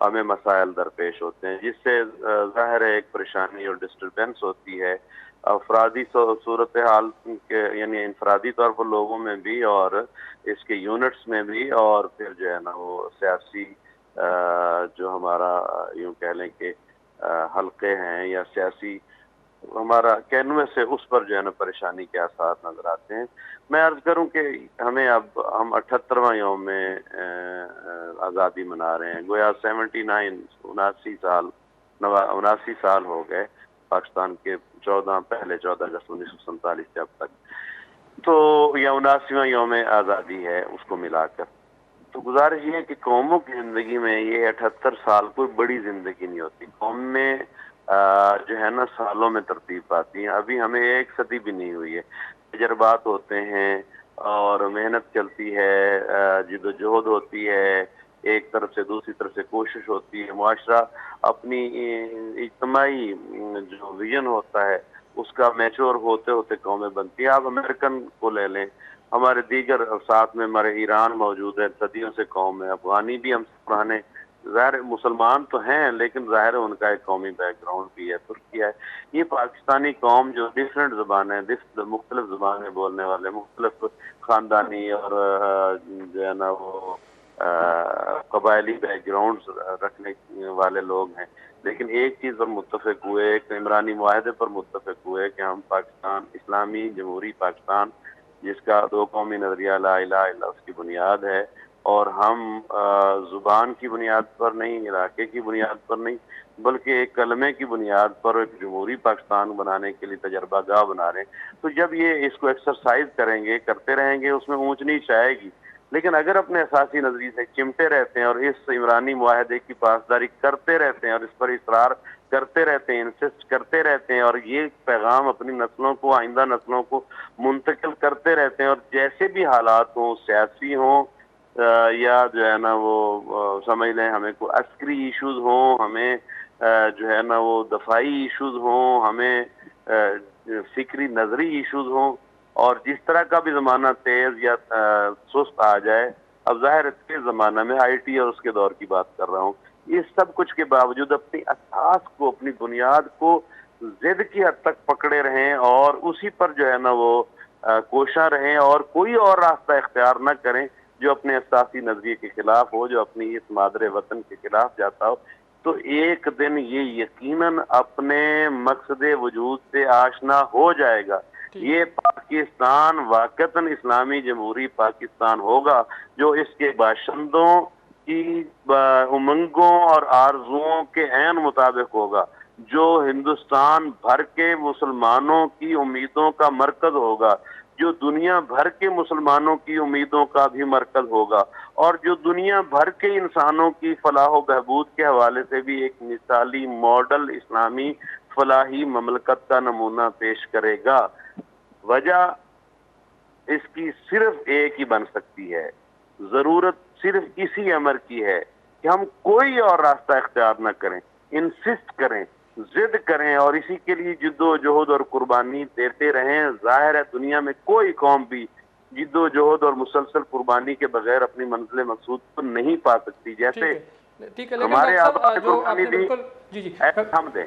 ہمیں مسائل درپیش ہوتے ہیں، جس سے ظاہر ہے ایک پریشانی اور ڈسٹربینس ہوتی ہے افرادی صورتحال کے، یعنی انفرادی طور پر لوگوں میں بھی اور اس کے یونٹس میں بھی، اور پھر جو ہے نا وہ سیاسی جو ہمارا یوں کہہ لیں کہ حلقے ہیں یا سیاسی ہمارا کینوس ہے، اس پر جو ہے نا پریشانی کے آثار نظر آتے ہیں۔ میں عرض کروں کہ ہم 78واں یوم میں آزادی منا رہے ہیں، گویا 79 سال ہو گئے پاکستان کے پہلے 14 اگست 1947 سے اب تک، تو یہ 79واں یوم آزادی ہے اس کو ملا کر۔ تو گزارش یہ ہے کہ قوموں کی زندگی میں یہ 78 سال کوئی بڑی زندگی نہیں ہوتی، قوم میں جو ہے نا سالوں میں ترتیب پاتی ہیں، ابھی ہمیں 1 صدی بھی نہیں ہوئی ہے، تجربات ہوتے ہیں اور محنت چلتی ہے، جد و جہد ہوتی ہے، ایک طرف سے دوسری طرف سے کوشش ہوتی ہے، معاشرہ اپنی اجتماعی جو ویژن ہوتا ہے اس کا میچور ہوتے ہوتے قومیں بنتی ہیں۔ آپ امریکن کو لے لیں، ہمارے دیگر ساتھ میں ہمارے ایران موجود ہے، صدیوں سے قوم ہے، افغانی بھی ہم سے پرانے، ظاہر مسلمان تو ہیں لیکن ظاہر ان کا ایک قومی بیک گراؤنڈ بھی ہے، ترکی ہے۔ یہ پاکستانی قوم جو ڈفرینٹ زبانیں، مختلف زبانیں بولنے والے، مختلف خاندانی اور جو ہے نا وہ قبائلی بیک گراؤنڈ رکھنے والے لوگ ہیں، لیکن ایک چیز پر متفق ہوئے، ایک عمرانی معاہدے پر متفق ہوئے کہ ہم پاکستان، اسلامی جمہوری پاکستان، جس کا 2 قومی نظریہ لا الہ الا اس کی بنیاد ہے، اور ہم زبان کی بنیاد پر نہیں، علاقے کی بنیاد پر نہیں، بلکہ ایک کلمے کی بنیاد پر ایک جمہوری پاکستان بنانے کے لیے تجربہ گاہ بنا رہے ہیں۔ تو جب یہ اس کو ایکسرسائز کریں گے، کرتے رہیں گے، اس میں اونچ نیچ آئے گی، لیکن اگر اپنے اساسی نظریے سے چمٹے رہتے ہیں اور اس عمرانی معاہدے کی پاسداری کرتے رہتے ہیں اور اس پر اصرار کرتے رہتے ہیں، انسسٹ کرتے رہتے ہیں، اور یہ پیغام اپنی نسلوں کو، آئندہ نسلوں کو منتقل کرتے رہتے ہیں، اور جیسے بھی حالات ہوں، سیاسی ہوں یا جو ہے نا وہ سمجھ لیں ہمیں کوئی عسکری ایشوز ہوں، ہمیں جو ہے نا وہ دفاعی ایشوز ہوں، ہمیں فکری نظری ایشوز ہوں، اور جس طرح کا بھی زمانہ تیز یا سست آ جائے، اب ظاہر تیز زمانہ میں آئی ٹی اور اس کے دور کی بات کر رہا ہوں، اس سب کچھ کے باوجود اپنی اساس کو، اپنی بنیاد کو ضد کی حد تک پکڑے رہیں اور اسی پر جو ہے نا وہ کوشاں رہیں، اور کوئی اور راستہ اختیار نہ کریں جو اپنے اساسی نظریے کے خلاف ہو، جو اپنی اس مادر وطن کے خلاف جاتا ہو، تو ایک دن یہ یقیناً اپنے مقصد وجود سے آشنا ہو جائے گا۔ یہ پاکستان واقعتاً اسلامی جمہوری پاکستان ہوگا جو اس کے باشندوں کی امنگوں اور آرزوؤں کے عین مطابق ہوگا، جو ہندوستان بھر کے مسلمانوں کی امیدوں کا مرکز ہوگا، جو دنیا بھر کے مسلمانوں کی امیدوں کا بھی مرکز ہوگا، اور جو دنیا بھر کے انسانوں کی فلاح و بہبود کے حوالے سے بھی ایک مثالی ماڈل اسلامی فلاحی مملکت کا نمونہ پیش کرے گا۔ وجہ اس کی صرف ایک ہی بن سکتی ہے، ضرورت صرف اسی امر کی ہے کہ ہم کوئی اور راستہ اختیار نہ کریں، انسسٹ کریں، ضد کریں، اور اسی کے لیے جد و جہد اور قربانی دیتے رہیں۔ ظاہر ہے دنیا میں کوئی قوم بھی جد و جہد اور مسلسل قربانی کے بغیر اپنی منزل مقصود کو نہیں پا سکتی، جیسے ٹھیک ہے، لیکن ہمارے ڈاکٹر آبا نے صاحب جو آپ قربانی نے دی، بالکل جی ایسے ہم دیں۔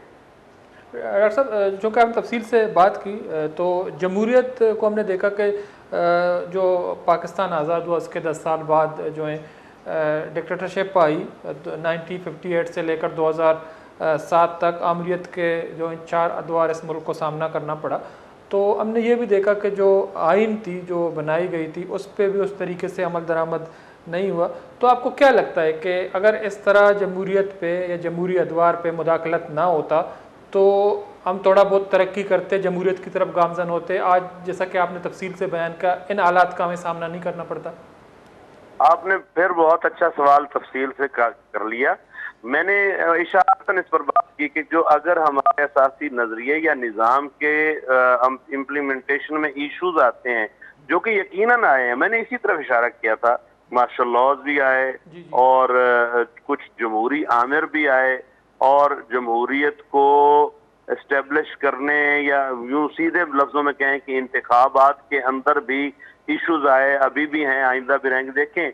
ڈاکٹر صاحب جو کہ ہم تفصیل سے بات کی، تو جمہوریت کو ہم نے دیکھا کہ جو پاکستان آزاد ہوا اس کے 10 سال بعد جو ہیں ڈکٹیٹرشپ آئی، 1958 سے لے کر 2007 تک آمریت کے جو 4 ادوار اس ملک کو سامنا کرنا پڑا۔ تو ہم نے یہ بھی دیکھا کہ جو آئین تھی جو بنائی گئی تھی اس پہ بھی اس طریقے سے عمل درآمد نہیں ہوا۔ تو آپ کو کیا لگتا ہے کہ اگر اس طرح جمہوریت پہ یا جمہوری ادوار پہ مداخلت نہ ہوتا تو ہم تھوڑا بہت ترقی کرتے، جمہوریت کی طرف گامزن ہوتے، آج جیسا کہ آپ نے تفصیل سے بیان کیا ان حالات کا ہمیں سامنا نہیں کرنا پڑتا؟ آپ نے پھر بہت اچھا سوال تفصیل سے کر لیا۔ میں نے اشارتاً اس پر بات کی کہ جو اگر ہمارے اساسی نظریے یا نظام کے امپلیمنٹیشن میں ایشوز آتے ہیں جو کہ یقیناً آئے ہیں، میں نے اسی طرف اشارہ کیا تھا، مارشل لاز بھی آئے اور کچھ جمہوری آمر بھی آئے، اور جمہوریت کو اسٹیبلش کرنے یا یوں سیدھے لفظوں میں کہیں کہ انتخابات کے اندر بھی ایشوز آئے، ابھی بھی ہیں، آئندہ بھی رہیں گے۔ دیکھیں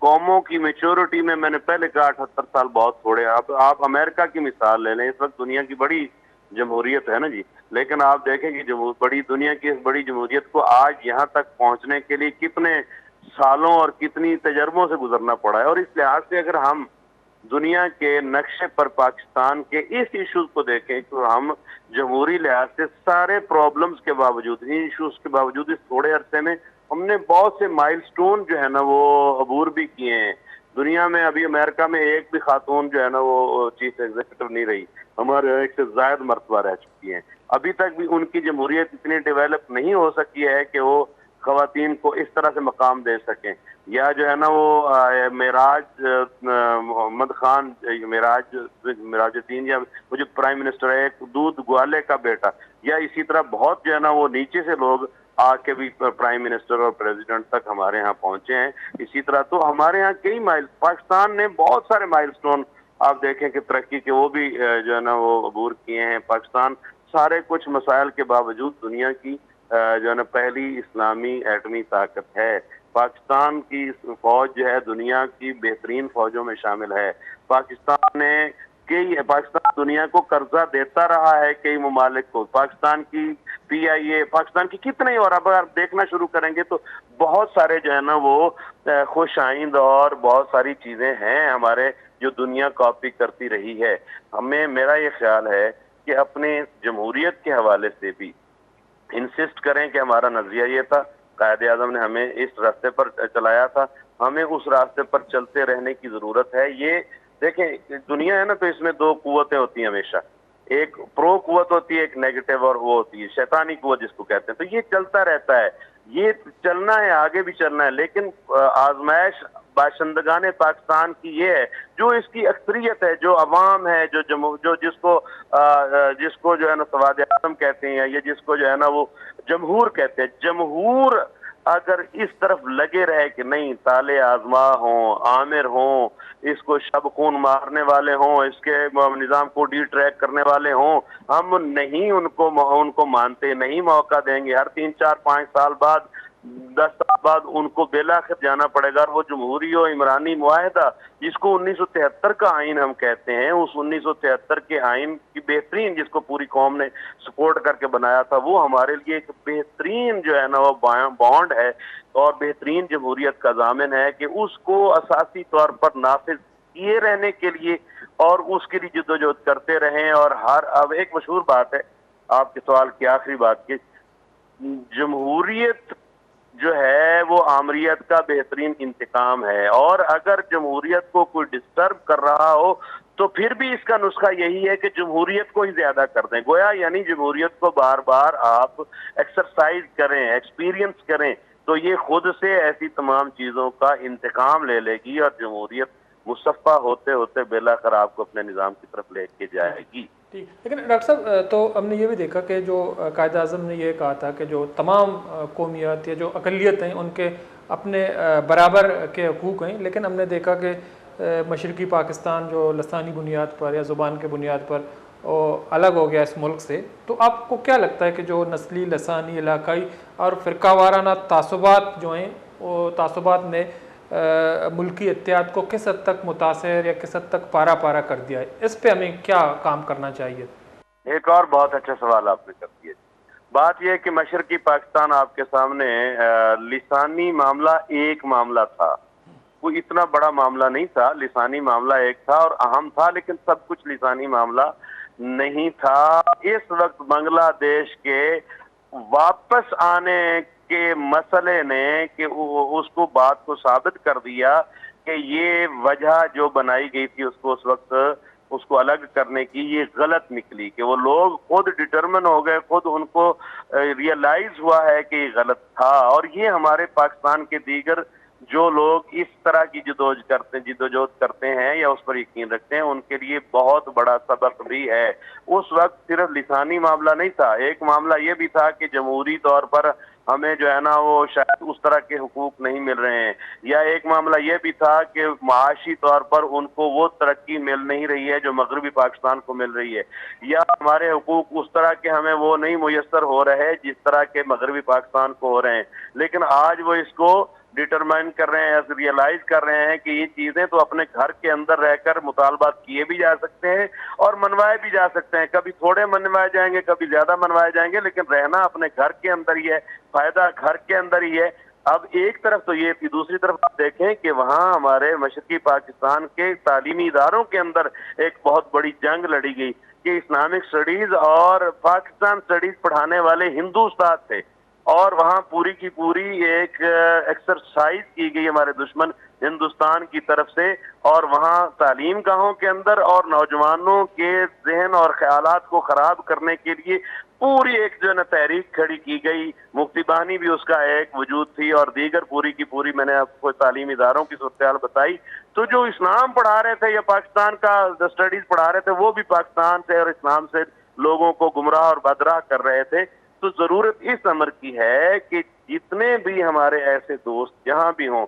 قوموں کی میچورٹی میں نے پہلے کہا 78 سال بہت تھوڑے ہیں. اب آپ امریکہ کی مثال لے لیں, اس وقت دنیا کی بڑی جمہوریت ہے نا جی, لیکن آپ دیکھیں کہ بڑی دنیا کی اس بڑی جمہوریت کو آج یہاں تک پہنچنے کے لیے کتنے سالوں اور کتنی تجربوں سے گزرنا پڑا ہے. اور اس لحاظ سے اگر ہم دنیا کے نقشے پر پاکستان کے اس ایشوز کو دیکھیں تو ہم جمہوری لحاظ سے سارے پرابلمز کے باوجود, ان ایشوز کے باوجود, اس تھوڑے عرصے میں ہم نے بہت سے مائل سٹون جو ہے نا وہ عبور بھی کیے ہیں. دنیا میں ابھی امریکہ میں ایک بھی خاتون جو ہے نا وہ چیف ایگزیکٹو نہیں رہی, ہمارے ایک سے زائد مرتبہ رہ چکی ہیں. ابھی تک بھی ان کی جمہوریت اتنی ڈیولپ نہیں ہو سکی ہے کہ وہ خواتین کو اس طرح سے مقام دے سکیں. یا جو ہے نا وہ معراج محمد خان, معراج الدین, یا وہ جو پرائم منسٹر ہے, ایک دودھ گوالے کا بیٹا, یا اسی طرح بہت جو ہے نا وہ نیچے سے لوگ آ کے بھی پرائم منسٹر اور پریزیڈنٹ تک ہمارے ہاں پہنچے ہیں. اسی طرح تو ہمارے ہاں کئی پاکستان نے بہت سارے مائل سٹون آپ دیکھیں کہ ترقی کے وہ بھی جو ہے نا وہ عبور کیے ہیں. پاکستان سارے کچھ مسائل کے باوجود دنیا کی جو ہے نا پہلی اسلامی ایٹمی طاقت ہے. پاکستان کی فوج جو ہے دنیا کی بہترین فوجوں میں شامل ہے. پاکستان دنیا کو قرضہ دیتا رہا ہے کئی ممالک کو. پاکستان کی PIA, پاکستان کی کتنے, اور اب آپ دیکھنا شروع کریں گے تو بہت سارے جو ہے نا وہ خوش آئند اور بہت ساری چیزیں ہیں ہمارے جو دنیا کاپی کرتی رہی ہے. میرا یہ خیال ہے کہ اپنے جمہوریت کے حوالے سے بھی انسسٹ کریں کہ ہمارا نظریہ یہ تھا, قائد اعظم نے ہمیں اس راستے پر چلایا تھا, ہمیں اس راستے پر چلتے رہنے کی ضرورت ہے. یہ دیکھیں دنیا ہے نا, تو اس میں دو قوتیں ہوتی ہیں ہمیشہ, ایک پرو قوت ہوتی ہے, ایک نیگیٹو, اور وہ ہوتی ہے شیطانی قوت جس کو کہتے ہیں. تو یہ چلتا رہتا ہے, یہ چلنا ہے, آگے بھی چلنا ہے. لیکن آزمائش باشندگان پاکستان کی یہ ہے, جو اس کی اکثریت ہے, جو عوام ہے, جس کو جو ہے نا سواد اعظم کہتے ہیں, یا جس کو جو ہے نا وہ جمہور کہتے ہیں. جمہور اگر اس طرف لگے رہے کہ نہیں, تالے آزما ہوں, عامر ہوں, اس کو شب خون مارنے والے ہوں, اس کے نظام کو ڈی ٹریک کرنے والے ہوں, ہم نہیں ان کو مانتے, نہیں موقع دیں گے. ہر 3 4 5 سال بعد, 10 سال بعد ان کو بلاخر جانا پڑے گا. اور وہ جمہوری و عمرانی معاہدہ جس کو 1973 کا آئین ہم کہتے ہیں, اس 1973 کے آئین کی بہترین, جس کو پوری قوم نے سپورٹ کر کے بنایا تھا, وہ ہمارے لیے ایک بہترین جو ہے نا وہ بانڈ ہے اور بہترین جمہوریت کا ضامن ہے کہ اس کو اساسی طور پر نافذ کیے رہنے کے لیے اور اس کے لیے جدوجہد کرتے رہیں. اور اب ایک مشہور بات ہے آپ کے سوال کی آخری بات کی, جمہوریت جو ہے وہ آمریت کا بہترین انتقام ہے. اور اگر جمہوریت کو کوئی ڈسٹرب کر رہا ہو تو پھر بھی اس کا نسخہ یہی ہے کہ جمہوریت کو ہی زیادہ کر دیں. گویا یعنی جمہوریت کو بار بار آپ ایکسرسائز کریں, ایکسپیرینس کریں, تو یہ خود سے ایسی تمام چیزوں کا انتقام لے لے گی, اور جمہوریت مصفہ ہوتے ہوتے بالآخر آپ کو اپنے نظام کی طرف لے کے جائے گی. ٹھیک, لیکن ڈاکٹر صاحب تو ہم نے یہ بھی دیکھا کہ جو قائد اعظم نے یہ کہا تھا کہ جو تمام قومیات یا جو اقلیت ہیں ان کے اپنے برابر کے حقوق ہیں, لیکن ہم نے دیکھا کہ مشرقی پاکستان جو لسانی بنیاد پر یا زبان کے بنیاد پر الگ ہو گیا اس ملک سے. تو آپ کو کیا لگتا ہے کہ جو نسلی, لسانی, علاقائی اور فرقہ وارانہ تعصبات جو ہیں, وہ تعصبات نے ملکی اتحاد کو کس حد تک متاثر یا کس حد تک پارا کر دیا ہے, اس پہ ہمیں کیا کام کرنا چاہیے؟ ایک اور بہت اچھا سوال آپ نے کر دیا. بات یہ ہے کہ مشرقی پاکستان آپ کے سامنے لسانی معاملہ ایک معاملہ تھا, کوئی اتنا بڑا معاملہ نہیں تھا. لسانی معاملہ ایک تھا اور اہم تھا, لیکن سب کچھ لسانی معاملہ نہیں تھا. اس وقت بنگلہ دیش کے واپس آنے کے مسئلے نے کہ اس کو بات کو ثابت کر دیا کہ یہ وجہ جو بنائی گئی تھی اس کو اس وقت اس کو الگ کرنے کی, یہ غلط نکلی. کہ وہ لوگ خود ڈٹرمن ہو گئے, خود ان کو ریئلائز ہوا ہے کہ یہ غلط تھا. اور یہ ہمارے پاکستان کے دیگر جو لوگ اس طرح کی جدوجہد کرتے ہیں یا اس پر یقین رکھتے ہیں, ان کے لیے بہت بڑا سبق بھی ہے. اس وقت صرف لسانی معاملہ نہیں تھا, ایک معاملہ یہ بھی تھا کہ جمہوری طور پر ہمیں جو ہے نا وہ شاید اس طرح کے حقوق نہیں مل رہے ہیں, یا ایک معاملہ یہ بھی تھا کہ معاشی طور پر ان کو وہ ترقی مل نہیں رہی ہے جو مغربی پاکستان کو مل رہی ہے, یا ہمارے حقوق اس طرح کے ہمیں وہ نہیں میسر ہو رہے جس طرح کے مغربی پاکستان کو ہو رہے ہیں. لیکن آج وہ اس کو ڈٹرمائن کر رہے ہیں, ریئلائز کر رہے ہیں کہ یہ چیزیں تو اپنے گھر کے اندر رہ کر مطالبات کیے بھی جا سکتے ہیں اور منوائے بھی جا سکتے ہیں. کبھی تھوڑے منوائے جائیں گے, کبھی زیادہ منوائے جائیں گے, لیکن رہنا اپنے گھر کے اندر ہی ہے, فائدہ گھر کے اندر ہی ہے. اب ایک طرف تو یہ تھی, دوسری طرف آپ دیکھیں کہ وہاں ہمارے مشرقی پاکستان کے تعلیمی اداروں کے اندر ایک بہت بڑی جنگ لڑی گئی کہ اسلامک اسٹڈیز اور پاکستان اسٹڈیز پڑھانے والے ہندو استاد تھے, اور وہاں پوری کی پوری ایک ایکسرسائز کی گئی ہمارے دشمن ہندوستان کی طرف سے, اور وہاں تعلیم گاہوں کے اندر اور نوجوانوں کے ذہن اور خیالات کو خراب کرنے کے لیے پوری ایک جو ہے نا تحریک کھڑی کی گئی. مفتی بانی بھی اس کا ایک وجود تھی, اور دیگر پوری کی پوری میں نے آپ کو تعلیمی اداروں کی صورتحال بتائی. تو جو اسلام پڑھا رہے تھے یا پاکستان کا اسٹڈیز پڑھا رہے تھے, وہ بھی پاکستان سے اور اسلام سے لوگوں کو گمراہ اور بدراہ کر رہے تھے. تو ضرورت اس امر کی ہے کہ جتنے بھی ہمارے ایسے دوست جہاں بھی ہوں,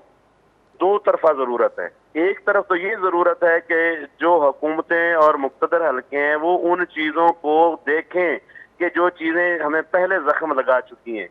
دو طرفہ ضرورت ہے. ایک طرف تو یہ ضرورت ہے کہ جو حکومتیں اور مقتدر حلقے ہیں وہ ان چیزوں کو دیکھیں کہ جو چیزیں ہمیں پہلے زخم لگا چکی ہیں,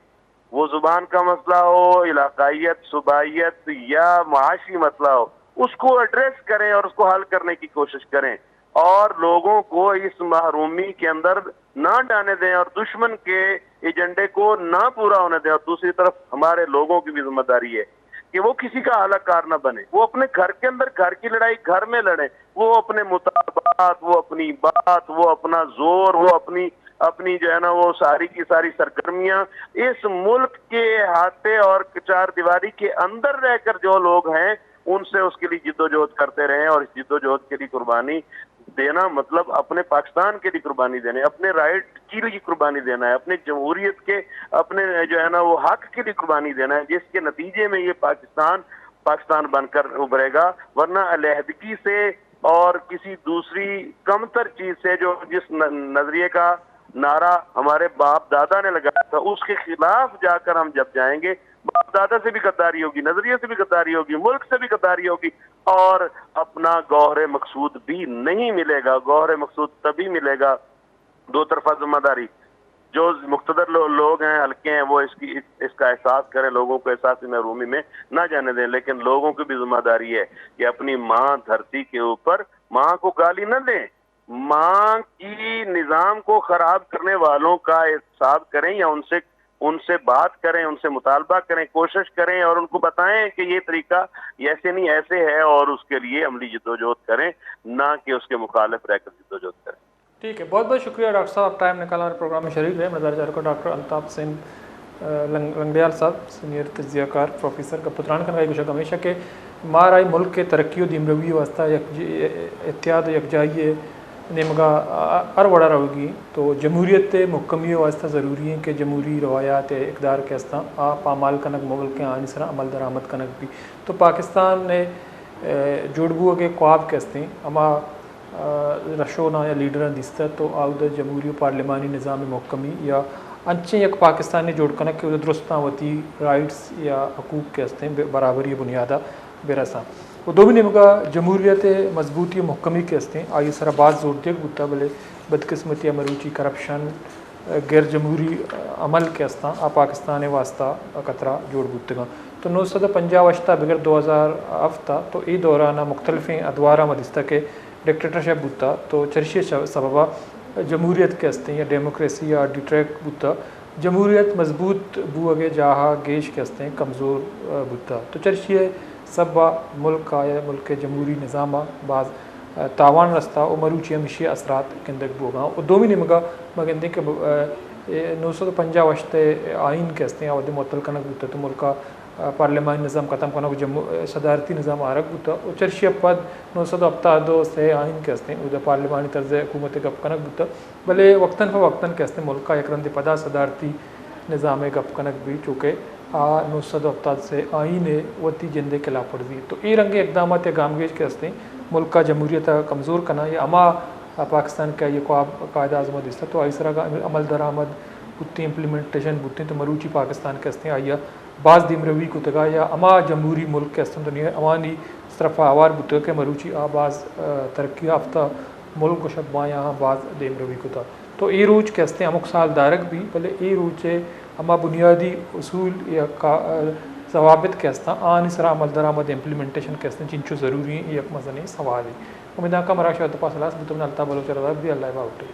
وہ زبان کا مسئلہ ہو, علاقائیت, صوبائیت یا معاشی مسئلہ ہو, اس کو ایڈریس کریں اور اس کو حل کرنے کی کوشش کریں, اور لوگوں کو اس محرومی کے اندر نہ ڈالنے دیں اور دشمن کے ایجنڈے کو نہ پورا ہونے دیں. اور دوسری طرف ہمارے لوگوں کی بھی ذمہ داری ہے کہ وہ کسی کا اعلی کار نہ بنے, وہ اپنے گھر کے اندر گھر کی لڑائی گھر میں لڑیں, وہ اپنے مطالبات, وہ اپنی بات, وہ اپنا زور, وہ اپنی جو ہے نا وہ ساری کی ساری سرگرمیاں اس ملک کے احاطے اور چار دیواری کے اندر رہ کر جو لوگ ہیں ان سے اس کے لیے جد و جہد کرتے رہیں. اور اس جد و جہد کے لیے قربانی دینا مطلب اپنے پاکستان کے لیے قربانی دینا ہے, اپنے رائٹ کے لیے قربانی دینا ہے, اپنے جمہوریت کے, اپنے جو ہے نا وہ حق کے لیے قربانی دینا ہے, جس کے نتیجے میں یہ پاکستان بن کر ابھرے گا. ورنہ علیحدگی سے اور کسی دوسری کمتر چیز سے, جو جس نظریے کا نعرہ ہمارے باپ دادا نے لگایا تھا, اس کے خلاف جا کر ہم جب جائیں گے, باپ دادا سے بھی غداری ہوگی, نظریے سے بھی غداری ہوگی, ملک سے بھی غداری ہوگی, اور اپنا گوہر مقصود بھی نہیں ملے گا. گوہر مقصود تبھی ملے گا, دو طرفہ ذمہ داری. جو مقتدر لوگ ہیں, حلقے ہیں, وہ اس کا احساس کریں, لوگوں کو احساس محرومی میں نہ جانے دیں. لیکن لوگوں کی بھی ذمہ داری ہے کہ اپنی ماں دھرتی کے اوپر ماں کو گالی نہ دیں, ماں کی نظام کو خراب کرنے والوں کا احساس کریں, یا ان سے بات کریں, ان سے مطالبہ کریں, کوشش کریں, اور ان کو بتائیں کہ یہ طریقہ ایسے نہیں ایسے ہے, اور اس کے لیے عملی جدوجہد کریں, نہ کہ اس کے مخالف رہ کر جدوجہد کریں. ٹھیک ہے, بہت بہت شکریہ ڈاکٹر صاحب, آپ ٹائم نکالا ہمارے پروگرام میں شریک رہے. مزار جار کو ڈاکٹر الطاف حسین لنگڑیال صاحب, سینئر تجزیہ کار, پروفیسر کا پتران کن گئی کچھ ہمیشہ کہ مار آئی ملک کے ترقی و دیمروی واسطہ اتحاد و یکجائی نمگا ہر وڑا رہے گی. تو جمہوریت محکمی واسطہ ضروری ہے کہ جمہوری روایات اقدار کے استاں پامال کنک مغل کے آن سرا عمل درآمد کنک بھی. تو پاکستان نے جوڑبو کے خواب کے استیں اما رشونا یا لیڈر دستا, تو آؤد جمہوری و پارلیمانی نظام محکمی یا انچیں یک پاکستانی جوڑ کنک کہ درستاں وتی رائٹس یا حقوق کے استیں برابری بنیادہ برساں. وہ دو بھی نمگا جمہوریت مضبوطی و محکمی کے استیں آئی سرا بعض زور دیکھ بتا, بلے بدقسمتی مروچی کرپشن غیر جمہوری عمل کے استاں پاکستان واسطہ قطرہ جوڑ بتگاں. تو 950 وشتہ بغیر 2000 ہفتہ تو ای دورانہ مختلف ادوارہ مدستہ کے ڈکٹیٹرشپ بتا, تو چرشی سببہ جمہوریت کے استیں یا ڈیموکریسی یا ڈیٹریک بتا جمہوریت مضبوط بو اگے جہاں گیش کے استیں کمزور بتا. تو چرشی سب ملک آیا ملک کے جمہوری نظامہ بعض تاوان رستہ و مروچی ہمیشہ اثرات کندک بوگاں. اور دومی نمگا مگندے کہ 950 وشتے آئین کے استیں آودے معطل کنک بتا, تو ملکہ پارلیمانی نظام ختم کنک صدارتی نظام آرک بتا. اور چرشی پد 972 سے آئین کے استیں ادھر پارلیمانی طرز حکومت گپ کنک بتا, بلے وقتاً فوقتاً کے استیں ملکہ یک رند پدا صدارتی نظام گپ کنک بھی, چونکہ 970 سے آئین وتی جندے کے لاپڑ دی. تو ای رنگ اقدامات یا گامگیج کے استیں ملکہ جمہوریت کمزور کنا یا اما پاکستان کا یہ قائد اعظم دستا. تو آئی سرا عمل درآمد بتی امپلیمنٹیشن بتی, تو مروچی پاکستان کے استیں آئیا بعض دیمروی کو تگا یا اما جمہوری ملک کے استن دنیا اوانی طرف آوار بتا کہ مروچی بعض ترقی یافتہ ملک و شباں یہاں بعض دیمروی کو تھا. تو ای روچ کے استیں امک سال دارک بھی, بلے ای روچ اما بنیادی اصول یا ضوابط کے ہستا آن اسرا عمل درآمد امپلیمنٹیشن کے ہستے چنچو ضروری ہیں یک مزنی سوال ہے امید کا مرا شاید پاس لاس بھی تم نے التا بلوچ رضا بھی اللہ باوٹے